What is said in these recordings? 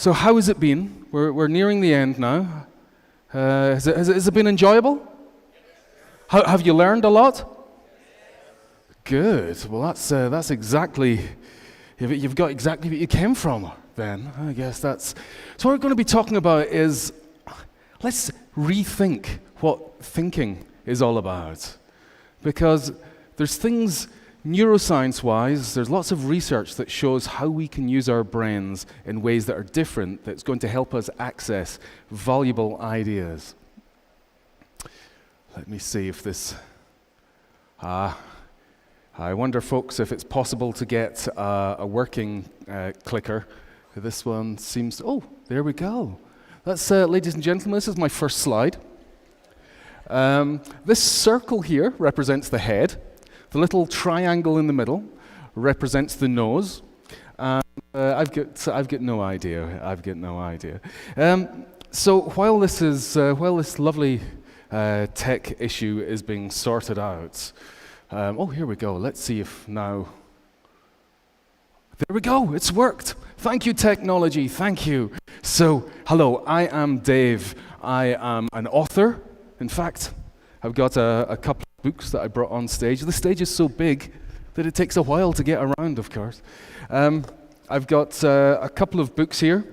So how has it been? We're nearing the end now. Has it been enjoyable? Have you learned a lot? Good. Well, that's exactly, you've got exactly what you came from then. I guess that's, so what we're going to be talking about is, let's rethink what thinking is all about. Because there's things, neuroscience-wise, there's lots of research that shows how we can use our brains in ways that are different, that's going to help us access valuable ideas. Let me see if this, I wonder, folks, if it's possible to get a working clicker. This one seems, oh, there we go. That's, ladies and gentlemen, this is my first slide. This circle here represents the head. The little triangle in the middle represents the nose. I've got no idea. So while this lovely tech issue is being sorted out, oh, here we go. Let's see if now. There we go. It's worked. Thank you, technology. Thank you. So, hello. I am Dave. I am an author. In fact, I've got a couple of books that I brought on stage. The stage is so big that it takes a while to get around, of course. I've got a couple of books here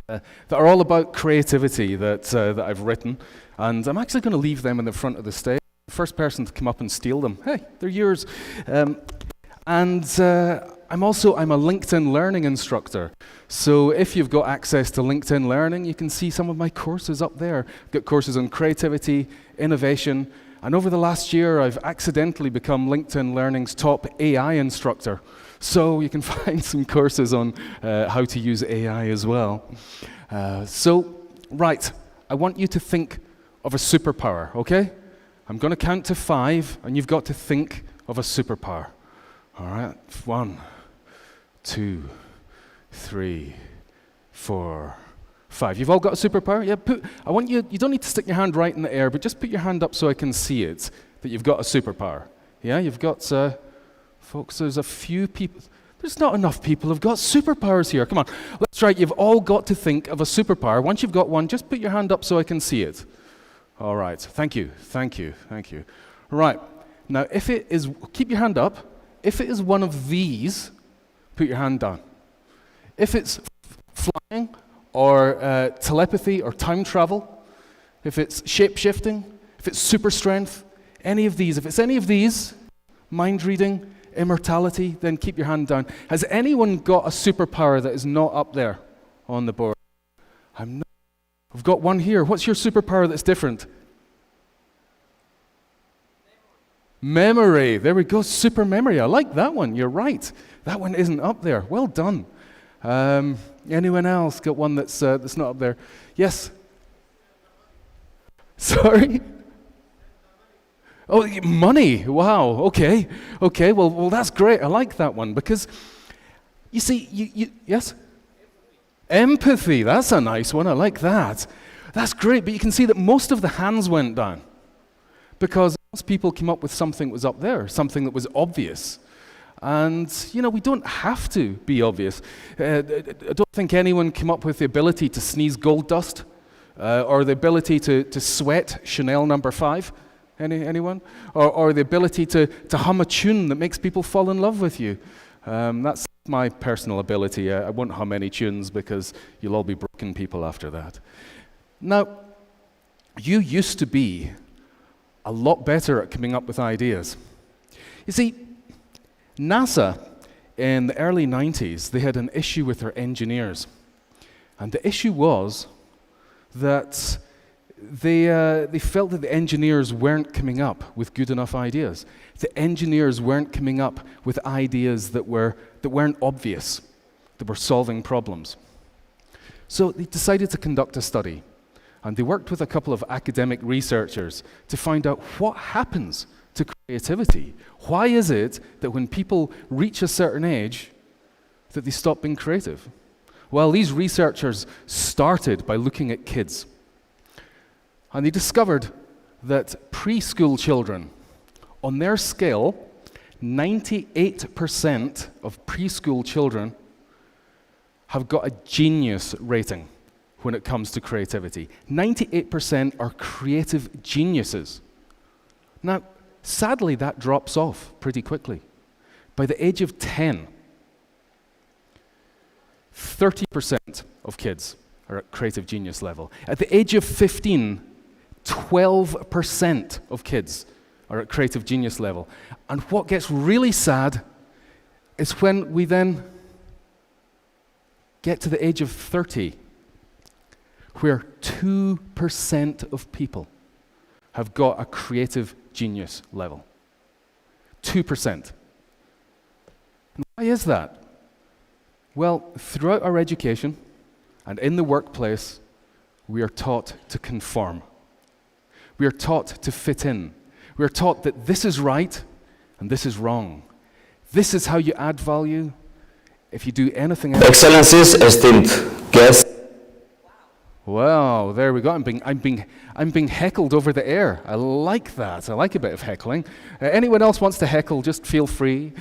that are all about creativity that I've written, and I'm actually going to leave them in the front of the stage. The first person to come up and steal them, hey, they're yours. I'm a LinkedIn Learning instructor. So if you've got access to LinkedIn Learning, you can see some of my courses up there. I've got courses on creativity, innovation, and over the last year, I've accidentally become LinkedIn Learning's top AI instructor. So you can find some courses on how to use AI as well. Right, I want you to think of a superpower, okay? I'm going to count to 5, and you've got to think of a superpower. All right, 1, 2, 3, 4, 5. You've all got a superpower? Yeah, I want you don't need to stick your hand right in the air, but just put your hand up so I can see it, that you've got a superpower. Yeah, you've got, folks, there's a few people. There's not enough people who've got superpowers here. Come on, that's right, you've all got to think of a superpower. Once you've got one, just put your hand up so I can see it. All right, thank you. Right, now if it is, keep your hand up. If it is one of these, put your hand down. If it's flying, or telepathy, or time travel, if it's shape-shifting, if it's super strength, any of these, if it's any of these, mind reading, immortality, then keep your hand down. Has anyone got a superpower that is not up there on the board? I've got one here. What's your superpower that's different? Memory. There we go. Super memory. I like that one. You're right. That one isn't up there. Well done. Anyone else got one that's not up there? Yes. Sorry. Oh, money. Wow. Okay. Well, that's great. I like that one because you see, yes. Empathy. That's a nice one. I like that. That's great. But you can see that most of the hands went down because most people came up with something that was up there, something that was obvious. And, we don't have to be obvious. I don't think anyone came up with the ability to sneeze gold dust or the ability to sweat Chanel No. 5. Anyone? Or the ability to hum a tune that makes people fall in love with you. That's my personal ability. I won't hum any tunes because you'll all be broken people after that. Now, you used to be a lot better at coming up with ideas. You see, NASA, in the early 90s, they had an issue with their engineers. And the issue was that they felt that the engineers weren't coming up with good enough ideas. The engineers weren't coming up with ideas that weren't obvious, that were solving problems. So they decided to conduct a study. And they worked with a couple of academic researchers to find out what happens to creativity. Why is it that when people reach a certain age that they stop being creative? Well, these researchers started by looking at kids. And they discovered that preschool children, on their scale, 98% of preschool children have got a genius rating when it comes to creativity. 98% are creative geniuses. Now, sadly, that drops off pretty quickly. By the age of 10, 30% of kids are at creative genius level. At the age of 15, 12% of kids are at creative genius level. And what gets really sad is when we then get to the age of 30, where 2% of people have got a creative genius level. 2%. And why is that? Well, throughout our education and in the workplace, we are taught to conform. We are taught to fit in. We are taught that this is right and this is wrong. This is how you add value. If you do anything else... Excellencies, esteemed guests. Wow, there we go. I'm being heckled over the air. I like that. I like a bit of heckling. Anyone else wants to heckle, just feel free.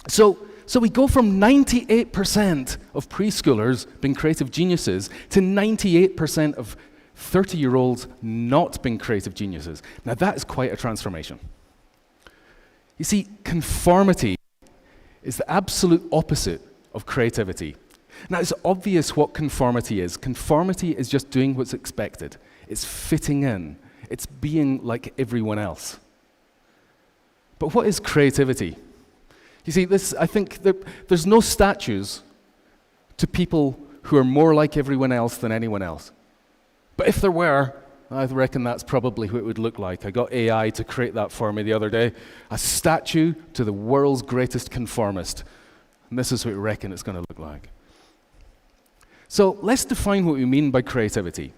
So we go from 98% of preschoolers being creative geniuses to 98% of 30-year-olds not being creative geniuses. Now that is quite a transformation. You see, conformity is the absolute opposite of creativity. Now it's obvious what conformity is. Conformity is just doing what's expected. It's fitting in. It's being like everyone else. But what is creativity? You see, I think there's no statues to people who are more like everyone else than anyone else. But if there were, I reckon that's probably what it would look like. I got AI to create that for me the other day. A statue to the world's greatest conformist. And this is what I reckon it's going to look like. So let's define what we mean by creativity.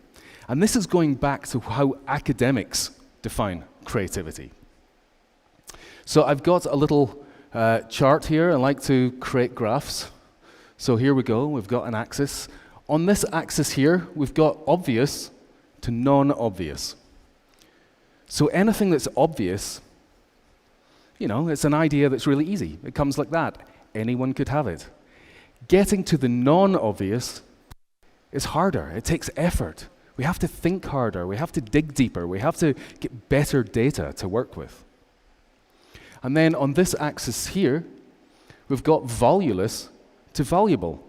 And this is going back to how academics define creativity. So I've got a little chart here. I like to create graphs. So here we go. We've got an axis. On this axis here, we've got obvious to non-obvious. So anything that's obvious, it's an idea that's really easy. It comes like that. Anyone could have it. Getting to the non-obvious is harder. It takes effort. We have to think harder. We have to dig deeper. We have to get better data to work with. And then on this axis here, we've got valueless to valuable.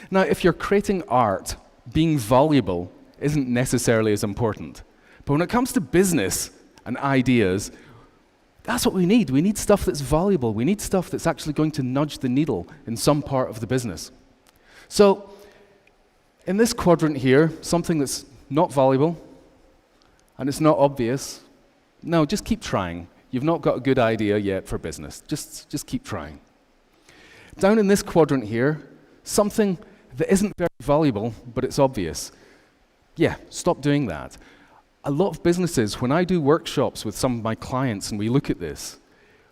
Now, if you're creating art, being valuable isn't necessarily as important. But when it comes to business and ideas, that's what we need. We need stuff that's valuable. We need stuff that's actually going to nudge the needle in some part of the business. So, in this quadrant here, something that's not valuable and it's not obvious, no, just keep trying. You've not got a good idea yet for business. Just keep trying. Down in this quadrant here, something that isn't very valuable, but it's obvious. Yeah, stop doing that. A lot of businesses, when I do workshops with some of my clients and we look at this,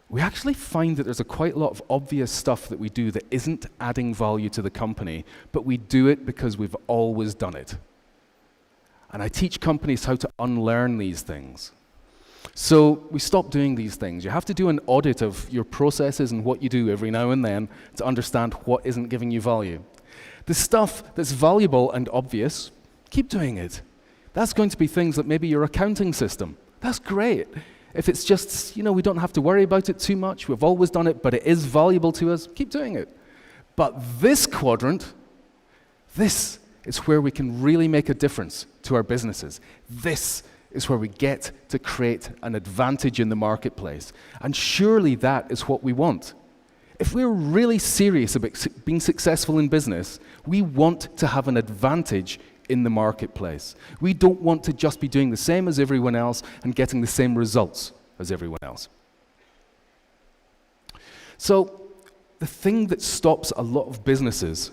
we actually find that there's quite a lot of obvious stuff that we do that isn't adding value to the company, but we do it because we've always done it. And I teach companies how to unlearn these things. So we stop doing these things. You have to do an audit of your processes and what you do every now and then to understand what isn't giving you value. The stuff that's valuable and obvious, keep doing it. That's going to be things like maybe your accounting system. That's great. If it's just, we don't have to worry about it too much. We've always done it, but it is valuable to us. Keep doing it. But this quadrant, this is where we can really make a difference to our businesses. This is where we get to create an advantage in the marketplace. And surely that is what we want. If we're really serious about being successful in business, we want to have an advantage in the marketplace. We don't want to just be doing the same as everyone else and getting the same results as everyone else. So the thing that stops a lot of businesses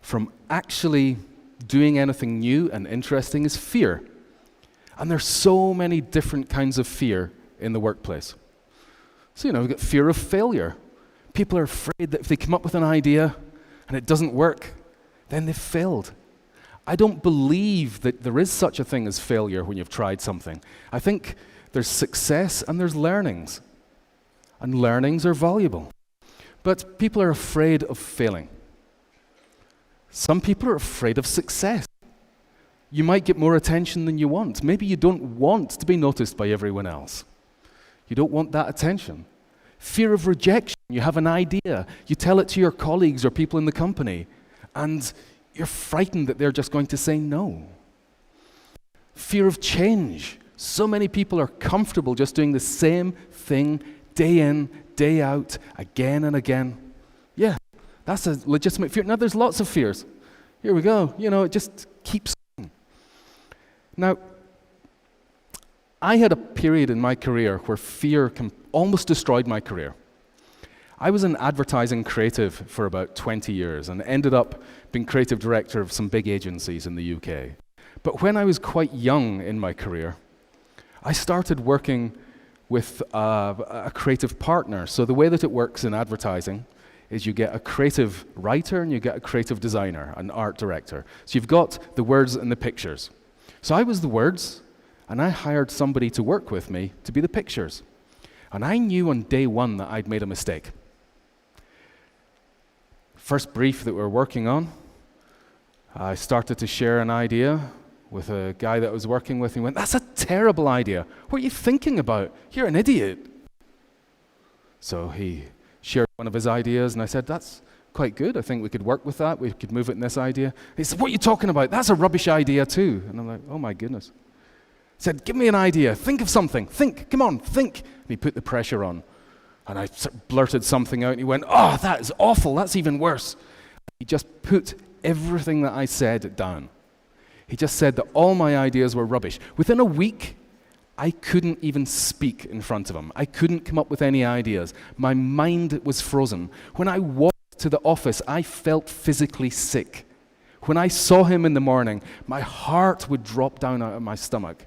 from actually doing anything new and interesting is fear. And there's so many different kinds of fear in the workplace. So, we've got fear of failure. People are afraid that if they come up with an idea and it doesn't work, then they've failed. I don't believe that there is such a thing as failure when you've tried something. I think there's success and there's learnings. And learnings are valuable. But people are afraid of failing. Some people are afraid of success. You might get more attention than you want. Maybe you don't want to be noticed by everyone else. You don't want that attention. Fear of rejection. You have an idea. You tell it to your colleagues or people in the company, and you're frightened that they're just going to say no. Fear of change. So many people are comfortable just doing the same thing day in, day out, again and again. Yeah, that's a legitimate fear. Now, there's lots of fears. Here we go. It just keeps going. Now, I had a period in my career where fear almost destroyed my career. I was an advertising creative for about 20 years and ended up being creative director of some big agencies in the UK. But when I was quite young in my career, I started working with a creative partner. So the way that it works in advertising is you get a creative writer and you get a creative designer, an art director. So you've got the words and the pictures. So I was the words, and I hired somebody to work with me to be the pictures. And I knew on day one that I'd made a mistake. First brief that we were working on, I started to share an idea with a guy that I was working with. He went, "That's a terrible idea. What are you thinking about? You're an idiot." So he shared one of his ideas, and I said, "That's quite good. I think we could work with that. We could move it in this idea." He said, "What are you talking about? That's a rubbish idea too." And I'm like, "Oh my goodness." He said, "Give me an idea. Think of something. Think. Come on, think." And he put the pressure on. And I blurted something out, and he went, "Oh, that is awful. That's even worse." He just put everything that I said down. He just said that all my ideas were rubbish. Within a week, I couldn't even speak in front of him. I couldn't come up with any ideas. My mind was frozen. When I walked to the office, I felt physically sick. When I saw him in the morning, my heart would drop down out of my stomach.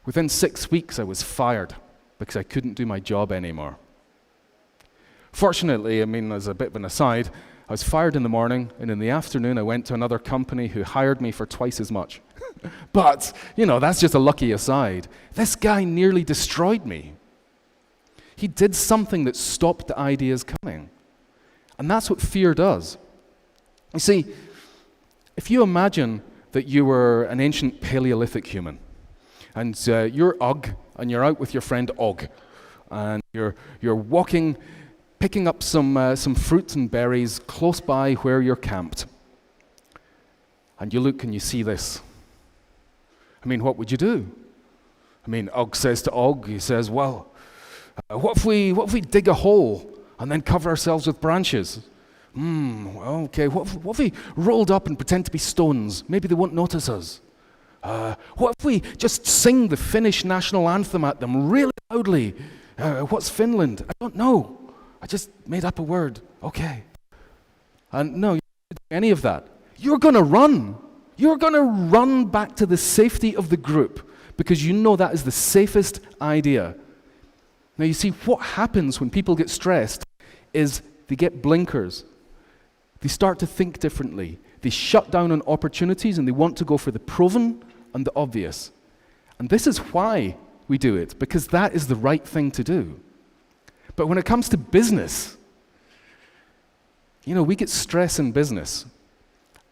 Within 6 weeks, I was fired because I couldn't do my job anymore. Fortunately, as a bit of an aside, I was fired in the morning, and in the afternoon I went to another company who hired me for twice as much. But, that's just a lucky aside. This guy nearly destroyed me. He did something that stopped the ideas coming. And that's what fear does. You see, if you imagine that you were an ancient Paleolithic human, and you're Ugg, and you're out with your friend Og, and you're walking, picking up some fruits and berries close by where you're camped. And you look and you see this. What would you do? Og says to Og, he says, "Well, what if we dig a hole and then cover ourselves with branches? Okay, what if we rolled up and pretend to be stones? Maybe they won't notice us. What if we just sing the Finnish national anthem at them really loudly? What's Finland? I don't know. I just made up a word. Okay." And no, you don't do any of that. You're going to run. You're going to run back to the safety of the group because you know that is the safest idea. Now, you see, what happens when people get stressed is they get blinkers. They start to think differently. They shut down on opportunities and they want to go for the proven and the obvious. And this is why we do it, because that is the right thing to do. But when it comes to business, we get stress in business.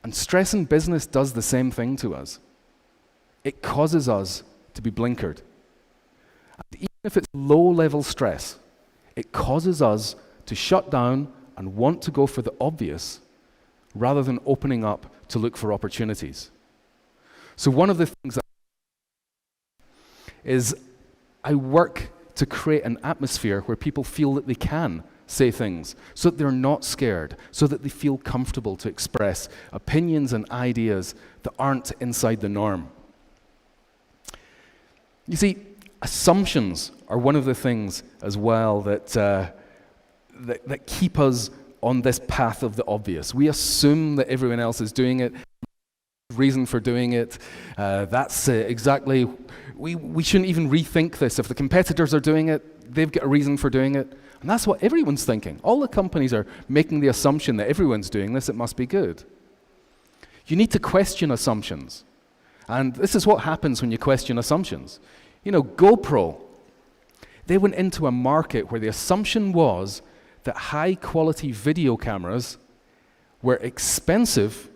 And stress in business does the same thing to us. It causes us to be blinkered. And even if it's low-level stress, it causes us to shut down and want to go for the obvious rather than opening up to look for opportunities. So one of the things that is I work to create an atmosphere where people feel that they can say things, so that they're not scared, so that they feel comfortable to express opinions and ideas that aren't inside the norm. You see, assumptions are one of the things as well that keep us on this path of the obvious. We assume that everyone else is doing it, reason for doing it. That's exactly, we shouldn't even rethink this. If the competitors are doing it, they've got a reason for doing it. And that's what everyone's thinking. All the companies are making the assumption that everyone's doing this, it must be good. You need to question assumptions. And this is what happens when you question assumptions. GoPro, they went into a market where the assumption was that high-quality video cameras were expensive,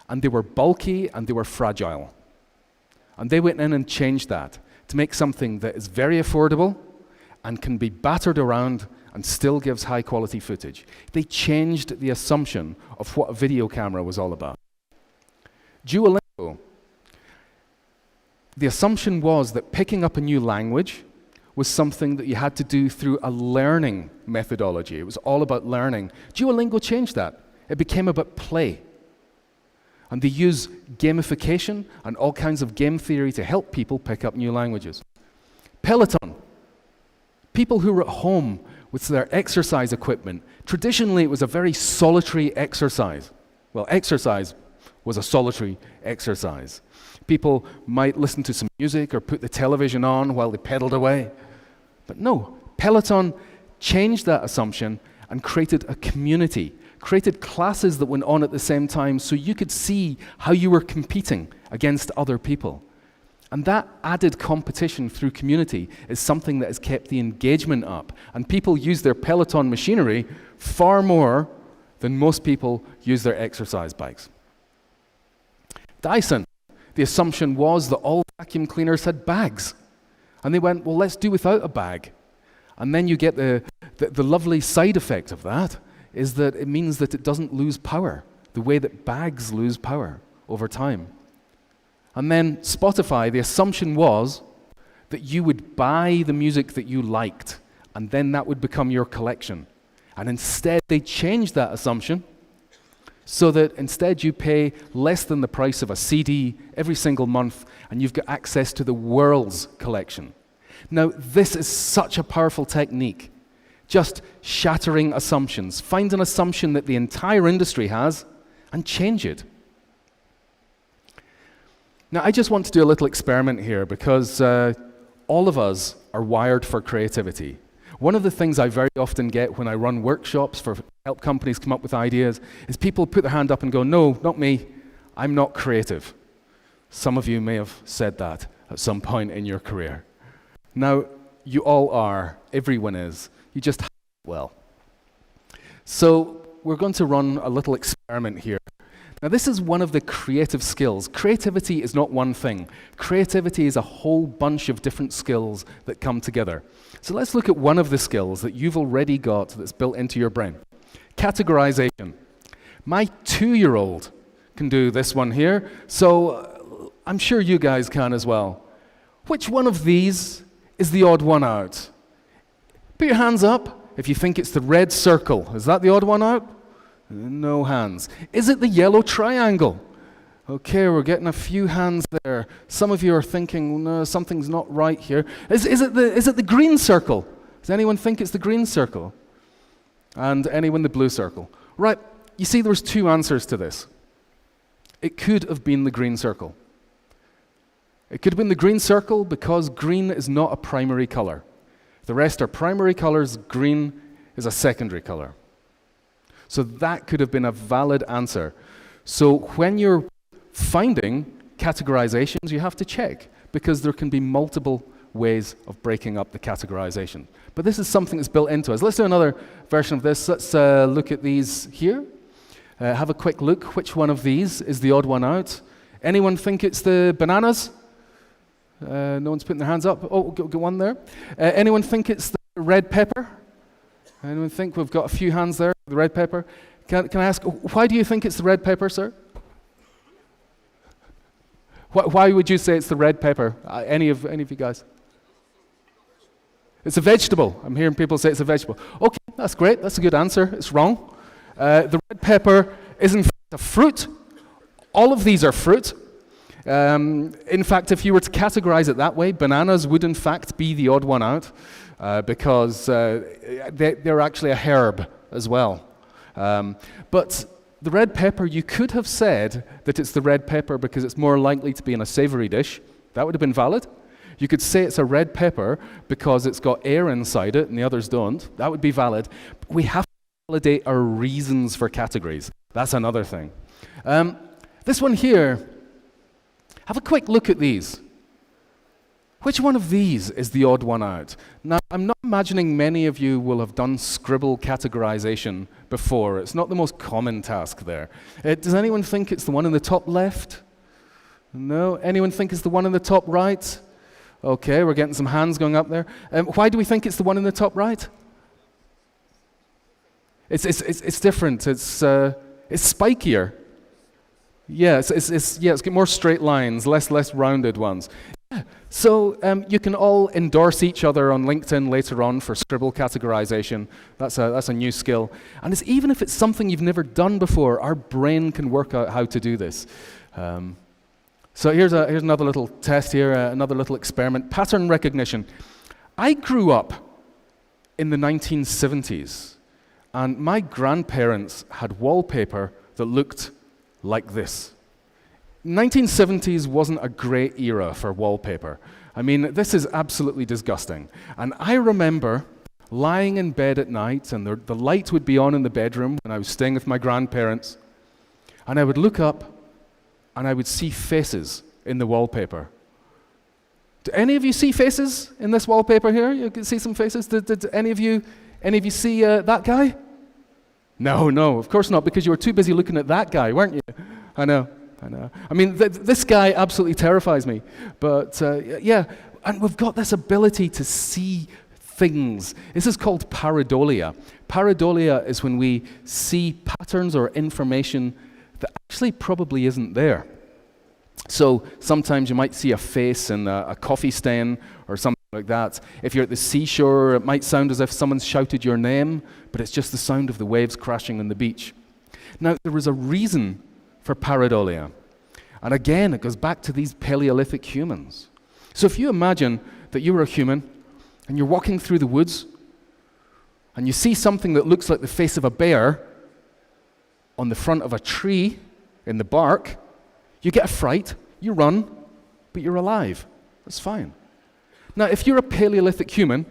and they were bulky, and they were fragile. And they went in and changed that to make something that is very affordable and can be battered around and still gives high-quality footage. They changed the assumption of what a video camera was all about. Duolingo, the assumption was that picking up a new language was something that you had to do through a learning methodology. It was all about learning. Duolingo changed that. It became about play. And they use gamification and all kinds of game theory to help people pick up new languages. Peloton. People who were at home with their exercise equipment. Traditionally, it was a very solitary exercise. Well, exercise was a solitary exercise. People might listen to some music or put the television on while they pedaled away. But no, Peloton changed that assumption and created a community, created classes that went on at the same time so you could see how you were competing against other people. And that added competition through community is something that has kept the engagement up. And people use their Peloton machinery far more than most people use their exercise bikes. Dyson, the assumption was that all vacuum cleaners had bags. And they went, well, let's do without a bag. And then you get the lovely side effect of that is that it means that it doesn't lose power, the way that bags lose power over time. And then Spotify, the assumption was that you would buy the music that you liked, and then that would become your collection. And instead, they changed that assumption so that instead you pay less than the price of a CD every single month, and you've got access to the world's collection. Now, this is such a powerful technique. Just shattering assumptions. Find an assumption that the entire industry has and change it. Now, I just want to do a little experiment here because all of us are wired for creativity. One of the things I very often get when I run workshops for help companies come up with ideas is people put their hand up and go, no, not me, I'm not creative. Some of you may have said that at some point in your career. Now, you all are, everyone is. You just have it well. So we're going to run a little experiment here. Now, this is one of the creative skills. Creativity is not one thing. Creativity is a whole bunch of different skills that come together. So let's look at one of the skills that you've already got that's built into your brain. Categorization. My 2-year-old can do this one here, so I'm sure you guys can as well. Which one of these is the odd one out? Put your hands up if you think it's the red circle. Is that the odd one out? No hands. Is it the yellow triangle? Okay, we're getting a few hands there. Some of you are thinking, no, something's not right here. Is it the green circle? Does anyone think it's the green circle? And anyone the blue circle? Right, you see there's 2 answers to this. It could have been the green circle. It could have been the green circle because green is not a primary color. The rest are primary colors, green is a secondary color. So that could have been a valid answer. So when you're finding categorizations, you have to check because there can be multiple ways of breaking up the categorization. But this is something that's built into us. Let's do another version of this. Let's look at these here. Have a quick look. Which one of these is the odd one out? Anyone think it's the bananas? No one's putting their hands up. Oh, got one there. Anyone think it's the red pepper? Anyone think we've got a few hands there? The red pepper. Can I ask, why do you think it's the red pepper, sir? Why would you say it's the red pepper? Any of you guys? It's a vegetable. I'm hearing people say it's a vegetable. Okay, that's great. That's a good answer. It's wrong. The red pepper is in fact a fruit. All of these are fruit. In fact, if you were to categorize it that way, bananas would in fact be the odd one out because they're actually a herb as well. But the red pepper, you could have said that it's the red pepper because it's more likely to be in a savory dish. That would have been valid. You could say it's a red pepper because it's got air inside it and the others don't. That would be valid. But we have to validate our reasons for categories. That's another thing. This one here, have a quick look at these. Which one of these is the odd one out? Now, I'm not Imagining many of you will have done scribble categorization before. It's not the most common task there. Does anyone think it's the one in the top left? No? Anyone think it's the one in the top right? Okay, we're getting some hands going up there. Why do we think it's the one in the top right? It's different. It's spikier. Yeah, it's got more straight lines, less rounded ones. Yeah. So you can all endorse each other on LinkedIn later on for scribble categorization. That's a new skill. And even if it's something you've never done before, our brain can work out how to do this. So here's another little test here, another little experiment. Pattern recognition. I grew up in the 1970s, and my grandparents had wallpaper that looked like this. 1970s wasn't a great era for wallpaper. I mean, this is absolutely disgusting. And I remember lying in bed at night, and the light would be on in the bedroom when I was staying with my grandparents, and I would look up, and I would see faces in the wallpaper. Do any of you see faces in this wallpaper here? You can see some faces. Did any of you see that guy? No, of course not, because you were too busy looking at that guy, weren't you? I know. I mean, this guy absolutely terrifies me. But yeah, and we've got this ability to see things. This is called pareidolia. Pareidolia is when we see patterns or information that actually probably isn't there. So sometimes you might see a face in a coffee stain or something like that. If you're at the seashore, it might sound as if someone's shouted your name, but it's just the sound of the waves crashing on the beach. Now, there is a reason for pareidolia. And again, it goes back to these Paleolithic humans. So if you imagine that you were a human and you're walking through the woods and you see something that looks like the face of a bear on the front of a tree in the bark, you get a fright, you run, but you're alive. That's fine. Now, if you're a Paleolithic human,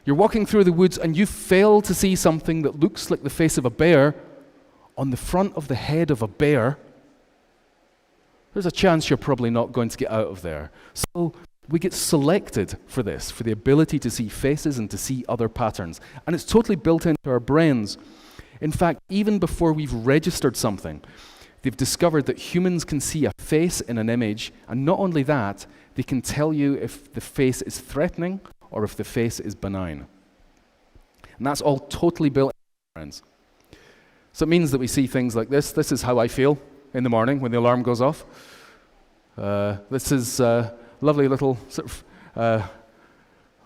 you're walking through the woods and you fail to see something that looks like the face of a bear on the front of the head of a bear, there's a chance you're probably not going to get out of there. So we get selected for this, for the ability to see faces and to see other patterns. And it's totally built into our brains. In fact, even before we've registered something, they've discovered that humans can see a face in an image, and not only that, they can tell you if the face is threatening or if the face is benign. And that's all totally built in, friends. So it means that we see things like this. This is how I feel in the morning when the alarm goes off. This is a lovely little lovely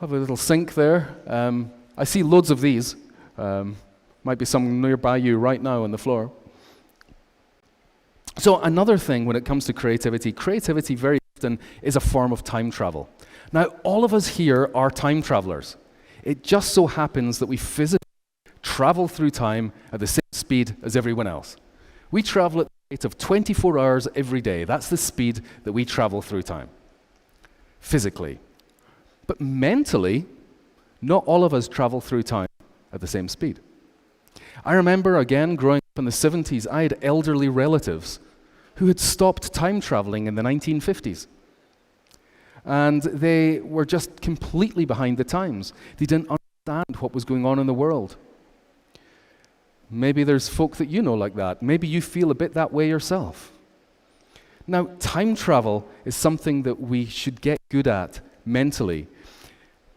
little sink there. I see loads of these. Might be some nearby you right now on the floor. So another thing when it comes to creativity very often is a form of time travel. Now, all of us here are time travelers. It just so happens that we physically travel through time at the same speed as everyone else. We travel at the rate of 24 hours every day. That's the speed that we travel through time, physically. But mentally, not all of us travel through time at the same speed. I remember, again, growing up in the 70s, I had elderly relatives who had stopped time traveling in the 1950s. And they were just completely behind the times. They didn't understand what was going on in the world. Maybe there's folk that you know like that. Maybe you feel a bit that way yourself. Now, time travel is something that we should get good at mentally.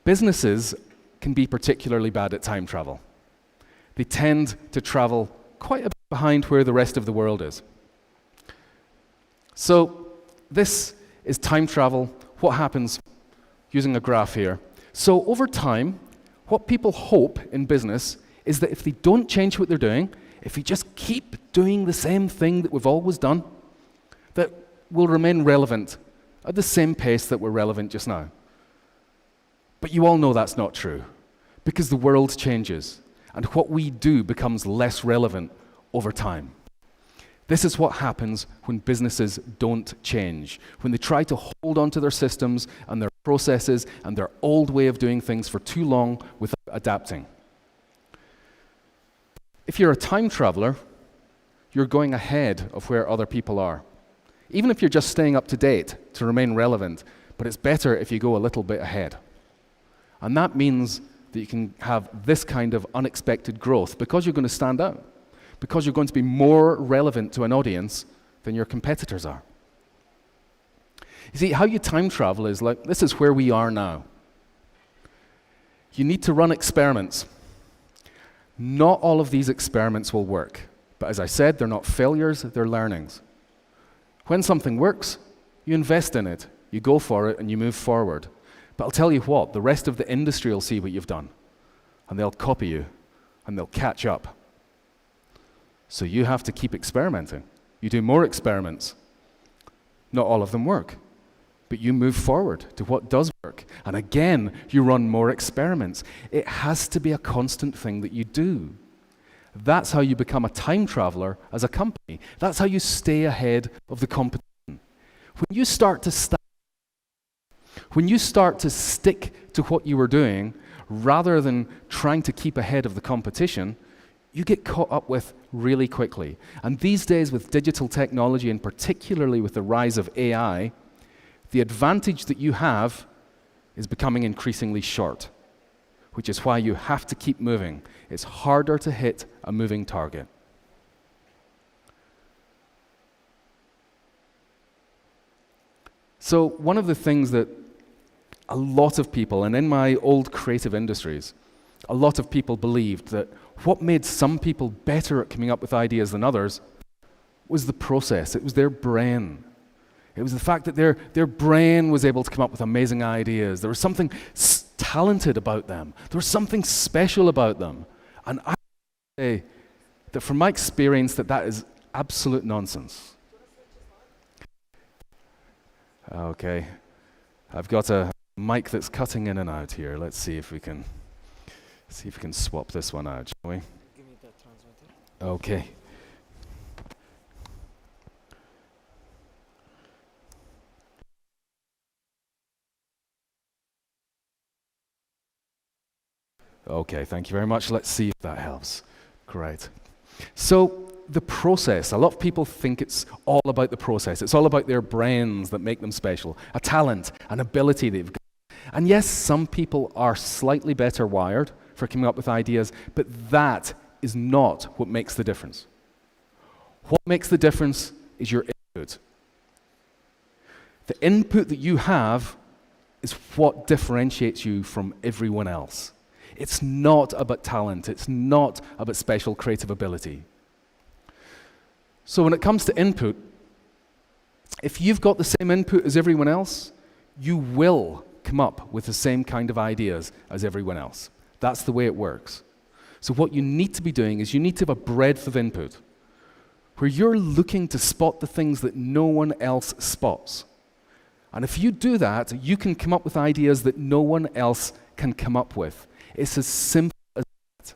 Businesses can be particularly bad at time travel. They tend to travel quite a bit behind where the rest of the world is. So this is time travel. What happens using a graph here? So over time, what people hope in business is that if they don't change what they're doing, if we just keep doing the same thing that we've always done, that we'll remain relevant at the same pace that we're relevant just now. But you all know that's not true, because the world changes, and what we do becomes less relevant over time. This is what happens when businesses don't change, when they try to hold on to their systems and their processes and their old way of doing things for too long without adapting. If you're a time traveler, you're going ahead of where other people are. Even if you're just staying up to date to remain relevant, but it's better if you go a little bit ahead. And that means that you can have this kind of unexpected growth because you're going to stand out, because you're going to be more relevant to an audience than your competitors are. You see, how you time travel is like, this is where we are now. You need to run experiments. Not all of these experiments will work. But as I said, they're not failures, they're learnings. When something works, you invest in it, you go for it, and you move forward. But I'll tell you what, the rest of the industry will see what you've done, and they'll copy you, and they'll catch up. So you have to keep experimenting. You do more experiments. Not all of them work, but you move forward to what does work. And again, you run more experiments. It has to be a constant thing that you do. That's how you become a time traveler as a company. That's how you stay ahead of the competition. When you start to stick to what you were doing, rather than trying to keep ahead of the competition, you get caught up with really quickly. And these days with digital technology, and particularly with the rise of AI, the advantage that you have is becoming increasingly short, which is why you have to keep moving. It's harder to hit a moving target. So one of the things that a lot of people, and in my old creative industries, a lot of people believed that what made some people better at coming up with ideas than others was the process. It was their brain. It was the fact that their brain was able to come up with amazing ideas. There was something talented about them. There was something special about them. And I say that from my experience that is absolute nonsense. Okay. I've got a mic that's cutting in and out here. Let's see if we can swap this one out, shall we? Give me that transmitter. Okay. Okay, thank you very much. Let's see if that helps. Great. So the process, a lot of people think it's all about the process. It's all about their brains that make them special, a talent, an ability they've got. And yes, some people are slightly better wired for coming up with ideas, but that is not what makes the difference. What makes the difference is your input. The input that you have is what differentiates you from everyone else. It's not about talent. It's not about special creative ability. So when it comes to input, if you've got the same input as everyone else, you will come up with the same kind of ideas as everyone else. That's the way it works. So what you need to be doing is you need to have a breadth of input where you're looking to spot the things that no one else spots. And if you do that, you can come up with ideas that no one else can come up with. It's as simple as that.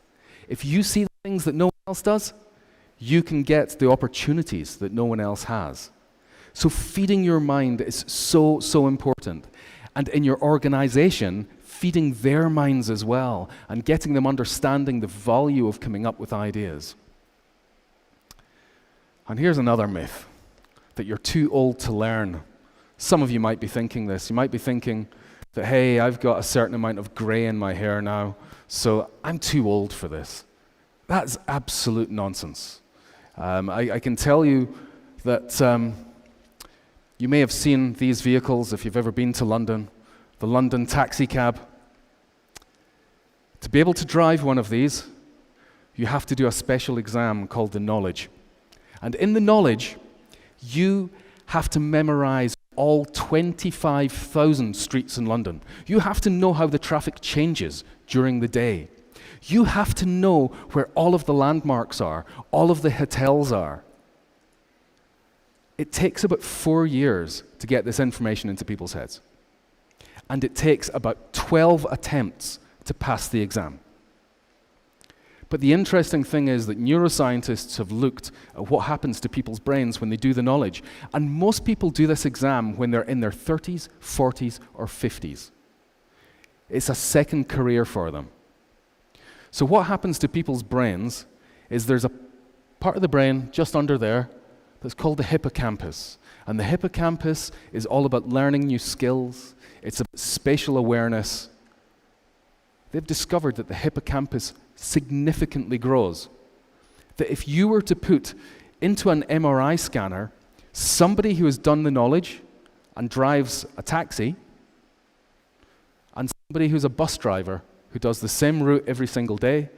If you see the things that no one else does, you can get the opportunities that no one else has. So feeding your mind is so, so important. And in your organization, feeding their minds as well and getting them understanding the value of coming up with ideas. And here's another myth, that you're too old to learn. Some of you might be thinking this. You might be thinking that, hey, I've got a certain amount of gray in my hair now, so I'm too old for this. That's absolute nonsense. I can tell you that you may have seen these vehicles if you've ever been to London, the London taxi cab. To be able to drive one of these, you have to do a special exam called the Knowledge. And in the Knowledge, you have to memorize all 25,000 streets in London. You have to know how the traffic changes during the day. You have to know where all of the landmarks are, all of the hotels are. It takes about 4 years to get this information into people's heads. And it takes about 12 attempts to pass the exam. But the interesting thing is that neuroscientists have looked at what happens to people's brains when they do the Knowledge. And most people do this exam when they're in their 30s, 40s, or 50s. It's a second career for them. So what happens to people's brains is there's a part of the brain just under there that's called the hippocampus. And the hippocampus is all about learning new skills. It's about spatial awareness. they've discovered that the hippocampus significantly grows. That if you were to put into an MRI scanner somebody who has done the knowledge and drives a taxi, and somebody who's a bus driver who does the same route every single day,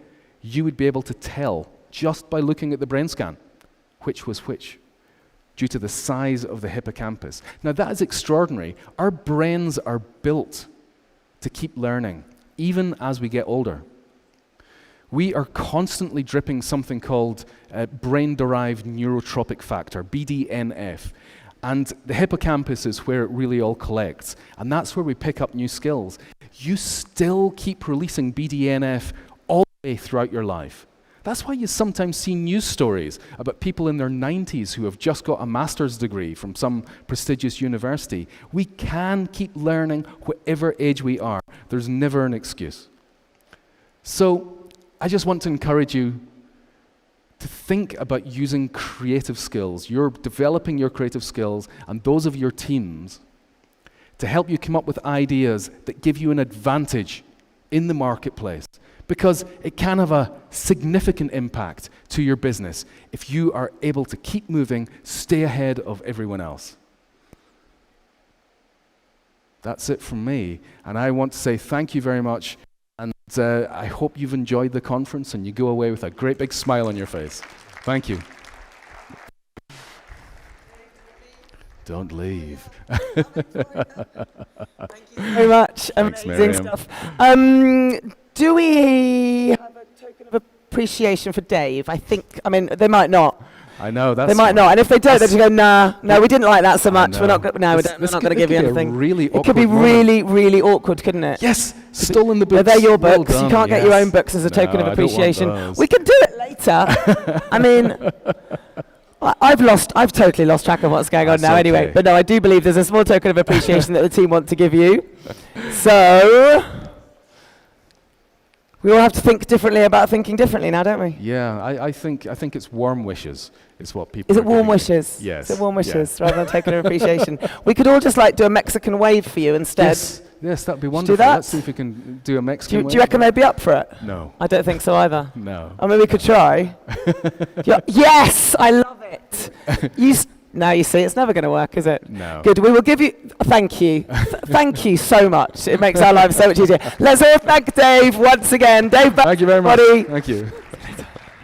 you would be able to tell just by looking at the brain scan which was which, due to the size of the hippocampus. Now that is extraordinary. Our brains are built to keep learning, even as we get older. We are constantly dripping something called brain-derived neurotropic factor, BDNF. And the hippocampus is where it really all collects. And that's where we pick up new skills. You still keep releasing BDNF all the way throughout your life. That's why you sometimes see news stories about people in their 90s who have just got a master's degree from some prestigious university. We can keep learning whatever age we are. There's never an excuse. So I just want to encourage you to think about using creative skills. You're developing your creative skills and those of your teams to help you come up with ideas that give you an advantage in the marketplace, because it can have a significant impact to your business if you are able to keep moving, stay ahead of everyone else. That's it from me, and I want to say thank you very much. And I hope you've enjoyed the conference and you go away with a great big smile on your face. Thank you. Don't leave. Thank you very much. Thanks, Amazing Miriam. stuff. Do we have a token of appreciation for Dave? They might not. I know, that's They might not. And if they don't, they just go, nah, no, we didn't like that so much. know. We're not going to give you anything. Really It could be really, really awkward, couldn't it? Yes, stolen the books. They're your Well books. You done, can't get your yes. own books as a token No, of I don't want appreciation. those. We can do it later. I mean, I've totally lost track of what's going on That's now anyway. okay. But no, I do believe there's a small token of appreciation that the team want to give you. So we all have to think differently about thinking differently now, don't we? Yeah, I think it's warm wishes is what people Is are it warm giving you. wishes? Yes. Is it warm yeah. wishes rather than token of appreciation? We could all just do a Mexican wave for you instead. Yes, that'd be do wonderful. that? Let's see if we can do a Mexican Do you reckon they'd be up for it? No. I don't think so either. No. I mean, we could try. Yes, I love it. Now you see, it's never going to work, is it? No. Good. We will give you. Thank you. Thank you so much. It makes our lives so much easier. Let's all thank Dave once again. Dave, Thank you very much. everybody. Thank you.